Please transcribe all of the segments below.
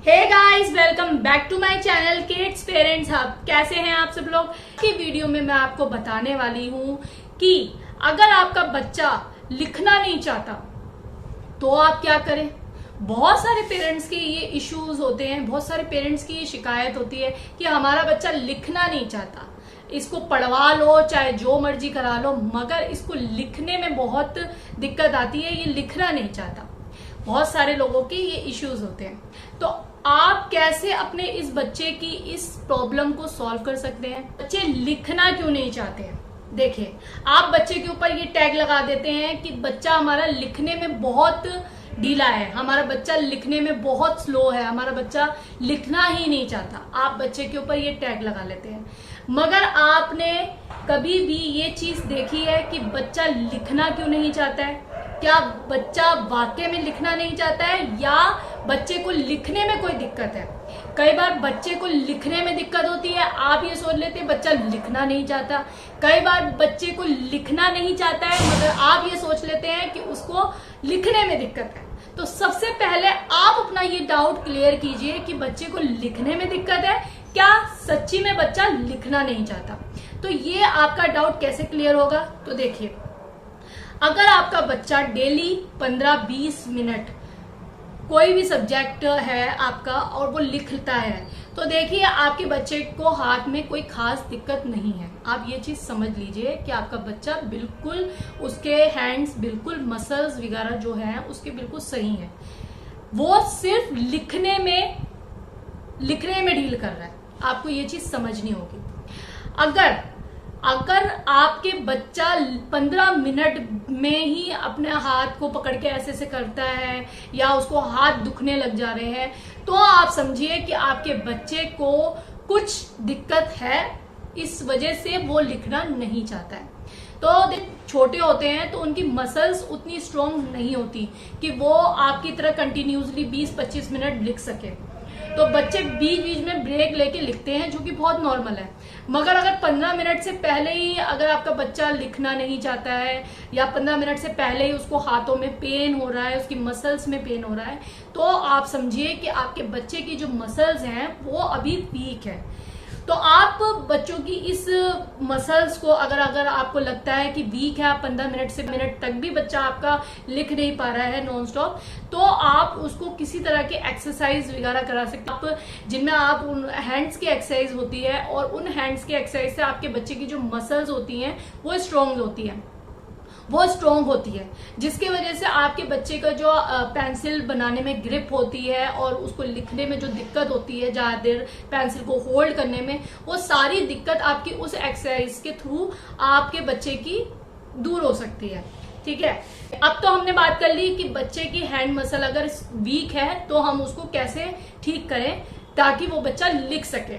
Hey guys, welcome back to my channel kids parents hub. कैसे हैं आप सब लोग। की वीडियो में मैं आपको बताने वाली हूँ कि अगर आपका बच्चा लिखना नहीं चाहता तो आप क्या करें। बहुत सारे पेरेंट्स के ये इश्यूज होते हैं, बहुत सारे पेरेंट्स की ये शिकायत होती है कि हमारा बच्चा लिखना नहीं चाहता, इसको पढ़वा लो चाहे जो मर्जी करा लो, मगर इसको लिखने में बहुत दिक्कत आती है, ये लिखना नहीं चाहता। बहुत सारे लोगों के ये इश्यूज होते हैं। तो आप कैसे अपने इस बच्चे की इस प्रॉब्लम को सॉल्व कर सकते हैं। बच्चे लिखना क्यों नहीं चाहते हैं। देखिए, आप बच्चे के ऊपर ये टैग लगा देते हैं कि बच्चा हमारा लिखने में बहुत ढीला है, हमारा बच्चा लिखने में बहुत स्लो है, हमारा बच्चा लिखना ही नहीं चाहता। आप बच्चे के ऊपर ये टैग लगा लेते हैं, मगर आपने कभी भी ये चीज देखी है कि बच्चा लिखना क्यों नहीं चाहता है। क्या बच्चा वाकई में लिखना नहीं चाहता है या बच्चे को लिखने में कोई दिक्कत है। कई बार बच्चे को लिखने में दिक्कत होती है, आप ये सोच लेते हैं बच्चा लिखना नहीं चाहता। कई बार बच्चे को लिखना नहीं चाहता है मगर आप ये सोच लेते हैं कि उसको लिखने में दिक्कत है। तो सबसे पहले आप अपना ये डाउट क्लियर कीजिए कि बच्चे को लिखने में दिक्कत है, क्या सच्ची में बच्चा लिखना नहीं चाहता। तो ये आपका डाउट कैसे क्लियर होगा। तो देखिए, अगर आपका बच्चा डेली 15-20 मिनट कोई भी सब्जेक्ट है आपका और वो लिखता है, तो देखिए आपके बच्चे को हाथ में कोई खास दिक्कत नहीं है। आप ये चीज समझ लीजिए कि आपका बच्चा बिल्कुल, उसके हैंड्स बिल्कुल, मसल्स वगैरह जो है उसके बिल्कुल सही है। वो सिर्फ लिखने में डील कर रहा है। आपको ये चीज समझनी होगी। अगर आपके बच्चा 15 मिनट में ही अपने हाथ को पकड़ के ऐसे से करता है या उसको हाथ दुखने लग जा रहे हैं, तो आप समझिए कि आपके बच्चे को कुछ दिक्कत है, इस वजह से वो लिखना नहीं चाहता है। तो छोटे होते हैं तो उनकी मसल्स उतनी स्ट्रॉन्ग नहीं होती कि वो आपकी तरह कंटिन्यूसली 20-25 मिनट लिख सके। तो बच्चे बीच बीच में ब्रेक लेके लिखते हैं, जो कि बहुत नॉर्मल है। मगर अगर 15 मिनट से पहले ही अगर आपका बच्चा लिखना नहीं चाहता है या 15 मिनट से पहले ही उसको हाथों में पेन हो रहा है, उसकी मसल्स में पेन हो रहा है, तो आप समझिए कि आपके बच्चे की जो मसल्स हैं वो अभी वीक है। तो आप बच्चों की इस मसल्स को अगर आपको लगता है कि वीक है, आप 15 मिनट से मिनट तक भी बच्चा आपका लिख नहीं पा रहा है नॉन स्टॉप, तो आप उसको किसी तरह के एक्सरसाइज वगैरह करा सकते हैं, आप जिनमें आप उन हैंड्स की एक्सरसाइज होती है, और उन हैंड्स की एक्सरसाइज से आपके बच्चे की जो मसल्स होती हैं वो स्ट्रांग होती है, जिसकी वजह से आपके बच्चे का जो पेंसिल बनाने में ग्रिप होती है और उसको लिखने में जो दिक्कत होती है, ज्यादा देर पेंसिल को होल्ड करने में, वो सारी दिक्कत आपकी उस एक्सरसाइज के थ्रू आपके बच्चे की दूर हो सकती है। ठीक है, अब तो हमने बात कर ली कि बच्चे की हैंड मसल अगर वीक है तो हम उसको कैसे ठीक करें ताकि वो बच्चा लिख सके।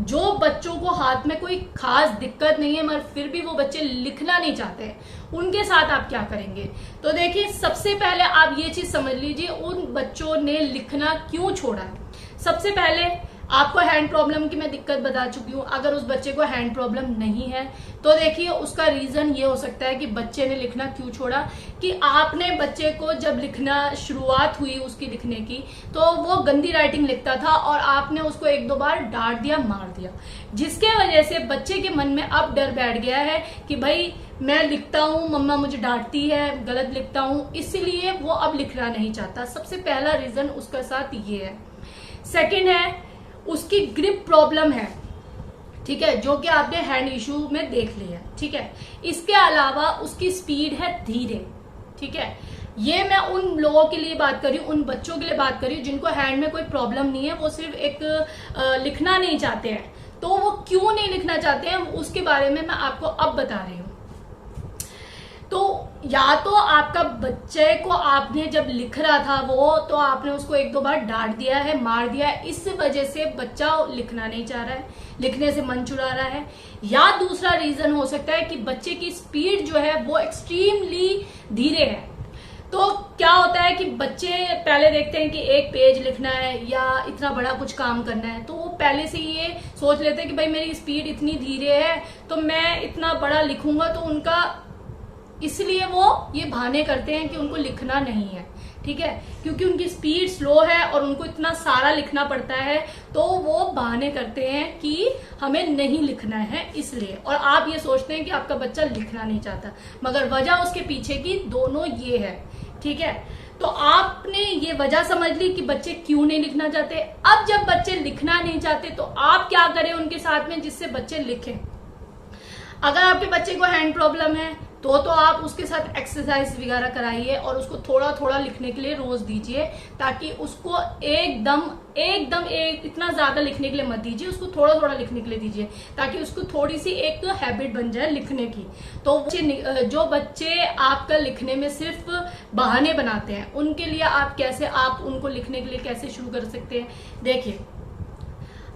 जो बच्चों को हाथ में कोई खास दिक्कत नहीं है मगर फिर भी वो बच्चे लिखना नहीं चाहते, उनके साथ आप क्या करेंगे। तो देखिए, सबसे पहले आप ये चीज समझ लीजिए उन बच्चों ने लिखना क्यों छोड़ा है। सबसे पहले आपको हैंड प्रॉब्लम की मैं दिक्कत बता चुकी हूँ। अगर उस बच्चे को हैंड प्रॉब्लम नहीं है तो देखिए उसका रीजन ये हो सकता है कि बच्चे ने लिखना क्यों छोड़ा, कि आपने बच्चे को जब लिखना शुरुआत हुई उसकी लिखने की, तो वो गंदी राइटिंग लिखता था और आपने उसको 1-2 बार डांट दिया, मार दिया, जिसके वजह से बच्चे के मन में अब डर बैठ गया है कि भाई मैं लिखता हूँ, मम्मा मुझे डांटती है, गलत लिखता हूँ, इसलिए वो अब लिखना नहीं चाहता। सबसे पहला रीजन उसका साथ ये है। सेकेंड है उसकी ग्रिप प्रॉब्लम है, ठीक है, जो कि आपने हैंड इशू में देख लिया। ठीक है, इसके अलावा उसकी स्पीड है धीरे। ठीक है, ये मैं उन लोगों के लिए बात कर रही हूँ, उन बच्चों के लिए बात कर रही हूँ जिनको हैंड में कोई प्रॉब्लम नहीं है, वो सिर्फ एक लिखना नहीं चाहते हैं। तो वो क्यों नहीं लिखना चाहते हैं उसके बारे में मैं आपको अब बता रही हूँ। तो या तो आपका बच्चे को आपने जब लिख रहा था वो, तो आपने उसको 1-2 बार डांट दिया है, मार दिया है, इस वजह से बच्चा लिखना नहीं चाह रहा है, लिखने से मन चुरा रहा है। या दूसरा रीजन हो सकता है कि बच्चे की स्पीड जो है वो एक्सट्रीमली धीरे है। तो क्या होता है कि बच्चे पहले देखते हैं कि एक पेज लिखना है या इतना बड़ा कुछ काम करना है, तो वो पहले से ये सोच लेते हैं कि भाई मेरी स्पीड इतनी धीरे है तो मैं इतना बड़ा लिखूंगा, तो उनका इसलिए वो ये बहाने करते हैं कि उनको लिखना नहीं है। ठीक है, क्योंकि उनकी स्पीड स्लो है और उनको इतना सारा लिखना पड़ता है, तो वो बहाने करते हैं कि हमें नहीं लिखना है इसलिए, और आप ये सोचते हैं कि आपका बच्चा लिखना नहीं चाहता, मगर वजह उसके पीछे की दोनों ये है। ठीक है, तो आपने ये वजह समझ ली कि बच्चे क्यों नहीं लिखना चाहते। अब जब बच्चे लिखना नहीं चाहते तो आप क्या करें उनके साथ में जिससे बच्चे लिखें। अगर आपके बच्चे को हैंड प्रॉब्लम है तो आप उसके साथ एक्सरसाइज वगैरह कराइए और उसको थोड़ा थोड़ा लिखने के लिए रोज दीजिए, ताकि उसको एकदम इतना ज्यादा लिखने के लिए मत दीजिए, उसको थोड़ा थोड़ा लिखने के लिए दीजिए, ताकि उसको थोड़ी सी एक हैबिट बन जाए लिखने की। तो जो बच्चे आपका लिखने में सिर्फ बहाने बनाते हैं, उनके लिए आप उनको लिखने के लिए कैसे शुरू कर सकते हैं। देखिए,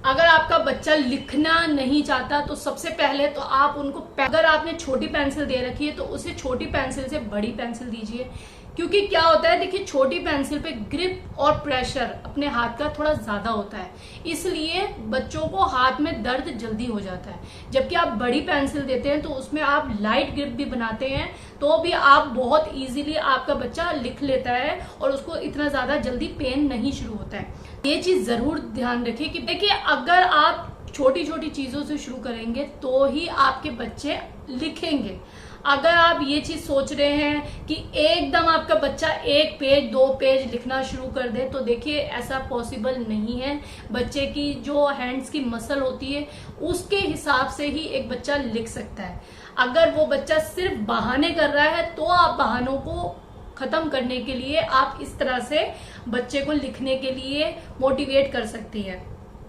अगर आपका बच्चा लिखना नहीं चाहता तो सबसे पहले तो आप उनको, अगर आपने छोटी पेंसिल दे रखी है तो उसे छोटी पेंसिल से बड़ी पेंसिल दीजिए, क्योंकि क्या होता है, देखिए छोटी पेंसिल पे ग्रिप और प्रेशर अपने हाथ का थोड़ा ज्यादा होता है, इसलिए बच्चों को हाथ में दर्द जल्दी हो जाता है। जबकि आप बड़ी पेंसिल देते हैं तो उसमें आप लाइट ग्रिप भी बनाते हैं, तो भी आप बहुत इजीली आपका बच्चा लिख लेता है और उसको इतना ज्यादा जल्दी पेन नहीं शुरू होता है। ये चीज जरूर ध्यान रखें कि देखिए, अगर आप छोटी छोटी चीजों से शुरू करेंगे तो ही आपके बच्चे लिखेंगे। अगर आप ये चीज सोच रहे हैं कि एकदम आपका बच्चा 1 पेज 2 पेज लिखना शुरू कर दे, तो देखिए ऐसा पॉसिबल नहीं है। बच्चे की जो हैंड्स की मसल होती है उसके हिसाब से ही एक बच्चा लिख सकता है। अगर वो बच्चा सिर्फ बहाने कर रहा है तो आप बहानों को खत्म करने के लिए आप इस तरह से बच्चे को लिखने के लिए मोटिवेट कर सकती है।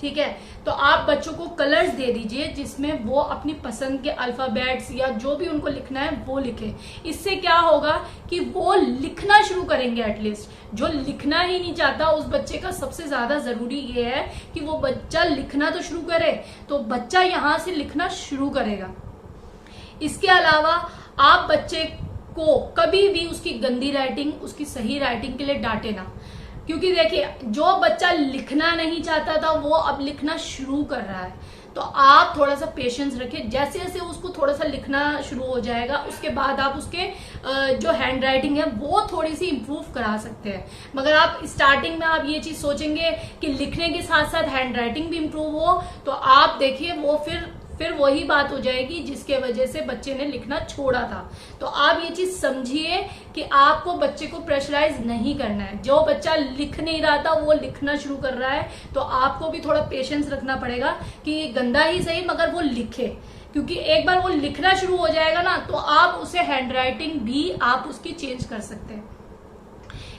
ठीक है, तो आप बच्चों को कलर्स दे दीजिए जिसमें वो अपनी पसंद के अल्फाबेट्स या जो भी उनको लिखना है वो लिखे। इससे क्या होगा कि वो लिखना शुरू करेंगे। एटलीस्ट जो लिखना ही नहीं चाहता उस बच्चे का सबसे ज्यादा जरूरी ये है कि वो बच्चा लिखना तो शुरू करे, तो बच्चा यहां से लिखना शुरू करेगा। इसके अलावा आप बच्चे को कभी भी उसकी गंदी राइटिंग उसकी सही राइटिंग के लिए डांटे ना, क्योंकि देखिए जो बच्चा लिखना नहीं चाहता था वो अब लिखना शुरू कर रहा है, तो आप थोड़ा सा पेशेंस रखें। जैसे जैसे उसको थोड़ा सा लिखना शुरू हो जाएगा उसके बाद आप उसके जो हैंड राइटिंग है वो थोड़ी सी इम्प्रूव करा सकते हैं। मगर आप स्टार्टिंग में आप ये चीज सोचेंगे कि लिखने के साथ साथ हैंड राइटिंग भी इम्प्रूव हो, तो आप देखिए वो फिर वही बात हो जाएगी जिसके वजह से बच्चे ने लिखना छोड़ा था। तो आप ये चीज समझिए कि आपको बच्चे को प्रेशराइज नहीं करना है। जो बच्चा लिख नहीं रहा था वो लिखना शुरू कर रहा है, तो आपको भी थोड़ा पेशेंस रखना पड़ेगा कि गंदा ही सही मगर वो लिखे, क्योंकि एक बार वो लिखना शुरू हो जाएगा ना तो आप उसे हैंड राइटिंग भी आप उसकी चेंज कर सकते हैं।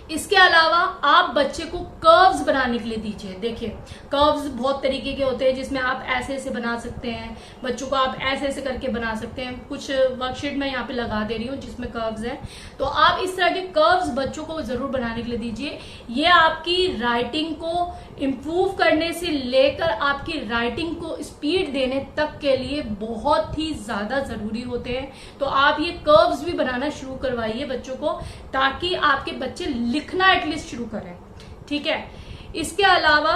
इसके अलावा आप बच्चे को कर्व्स बनाने के लिए दीजिए। देखिए कर्व्स बहुत तरीके के होते हैं जिसमें आप ऐसे ऐसे बना सकते हैं, बच्चों को आप ऐसे ऐसे करके बना सकते हैं। कुछ वर्कशीट मैं यहाँ पे लगा दे रही हूँ जिसमें कर्व्स है, तो आप इस तरह के कर्व्स बच्चों को जरूर बनाने के लिए दीजिए। ये आपकी राइटिंग को इम्प्रूव करने से लेकर आपकी राइटिंग को स्पीड देने तक के लिए बहुत ही ज्यादा जरूरी होते हैं। तो आप ये कर्व्स भी बनाना शुरू करवाइए बच्चों को, ताकि आपके बच्चे लिखना एटलीस्ट शुरू करें। ठीक है, इसके अलावा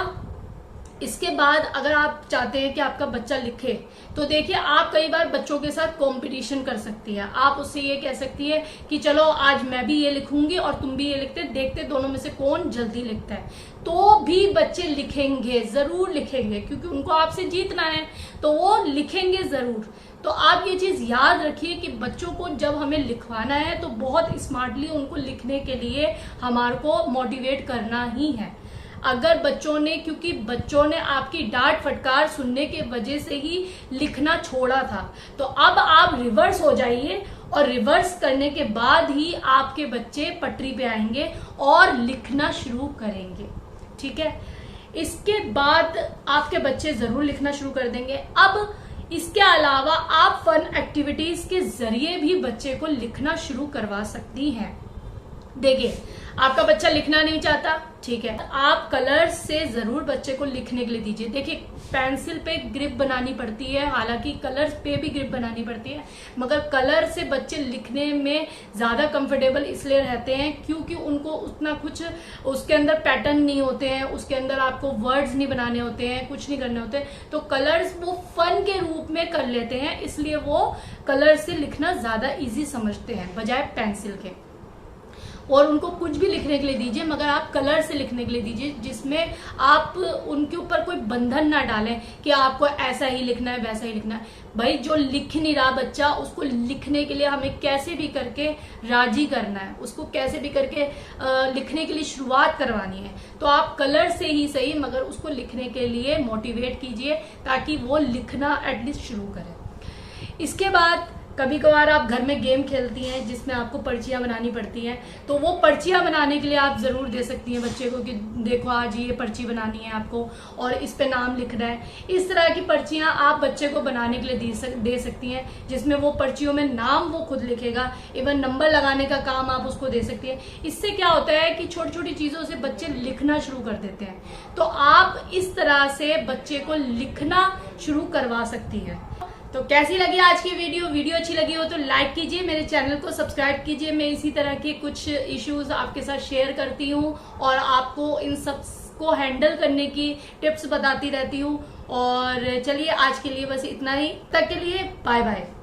इसके बाद अगर आप चाहते हैं कि आपका बच्चा लिखे, तो देखिए आप कई बार बच्चों के साथ कंपटीशन कर सकती है। आप उससे ये कह सकती है कि चलो आज मैं भी ये लिखूंगी और तुम भी ये लिखते, देखते दोनों में से कौन जल्दी लिखता है। तो भी बच्चे लिखेंगे, जरूर लिखेंगे, क्योंकि उनको आपसे जीतना है, तो वो लिखेंगे जरूर। तो आप ये चीज याद रखिए कि बच्चों को जब हमें लिखवाना है तो बहुत स्मार्टली उनको लिखने के लिए हमारे को मोटिवेट करना ही है। अगर बच्चों ने, क्योंकि बच्चों ने आपकी डांट फटकार सुनने के वजह से ही लिखना छोड़ा था, तो अब आप रिवर्स हो जाइए और रिवर्स करने के बाद ही आपके बच्चे पटरी पे आएंगे और लिखना शुरू करेंगे। ठीक है, इसके बाद आपके बच्चे जरूर लिखना शुरू कर देंगे। अब इसके अलावा आप फन एक्टिविटीज के जरिए भी बच्चे को लिखना शुरू करवा सकती हैं। देखिए आपका बच्चा लिखना नहीं चाहता, ठीक है, आप कलर से जरूर बच्चे को लिखने के लिए दीजिए। देखिए पेंसिल पे ग्रिप बनानी पड़ती है, हालांकि कलर पे भी ग्रिप बनानी पड़ती है, मगर कलर से बच्चे लिखने में ज्यादा कंफर्टेबल इसलिए रहते हैं क्योंकि उनको उतना कुछ उसके अंदर पैटर्न नहीं होते हैं, उसके अंदर आपको वर्ड्स नहीं बनाने होते हैं, कुछ नहीं करने होते, तो कलर्स वो फन के रूप में कर लेते हैं, इसलिए वो कलर से लिखना ज्यादा इजी समझते हैं बजाय पेंसिल के। और उनको कुछ भी लिखने के लिए दीजिए, मगर आप कलर से लिखने के लिए दीजिए, जिसमें आप उनके ऊपर कोई बंधन ना डालें कि आपको ऐसा ही लिखना है वैसा ही लिखना है। भाई जो लिख नहीं रहा बच्चा, उसको लिखने के लिए हमें कैसे भी करके राजी करना है, उसको कैसे भी करके लिखने के लिए शुरुआत करवानी है। तो आप कलर से ही सही मगर उसको लिखने के लिए मोटिवेट कीजिए ताकि वो लिखना एटलीस्ट शुरू करे। इसके बाद कभी कभार आप घर में गेम खेलती हैं जिसमें आपको पर्चियां बनानी पड़ती हैं, तो वो पर्चियां बनाने के लिए आप जरूर दे सकती हैं बच्चे को कि देखो आज ये पर्ची बनानी है आपको और इस पे नाम लिखना है। इस तरह की पर्चियां आप बच्चे को बनाने के लिए दे सकती हैं, जिसमें वो पर्चियों में नाम वो खुद लिखेगा, इवन नंबर लगाने का काम आप उसको दे सकती हैं। इससे क्या होता है कि छोटी छोटी चीजों से बच्चे लिखना शुरू कर देते हैं, तो आप इस तरह से बच्चे को लिखना शुरू करवा सकती है। तो कैसी लगी आज की वीडियो अच्छी लगी हो तो लाइक कीजिए, मेरे चैनल को सब्सक्राइब कीजिए। मैं इसी तरह के कुछ इश्यूज आपके साथ शेयर करती हूँ और आपको इन सब को हैंडल करने की टिप्स बताती रहती हूँ। और चलिए आज के लिए बस इतना ही, तक के लिए बाय बाय।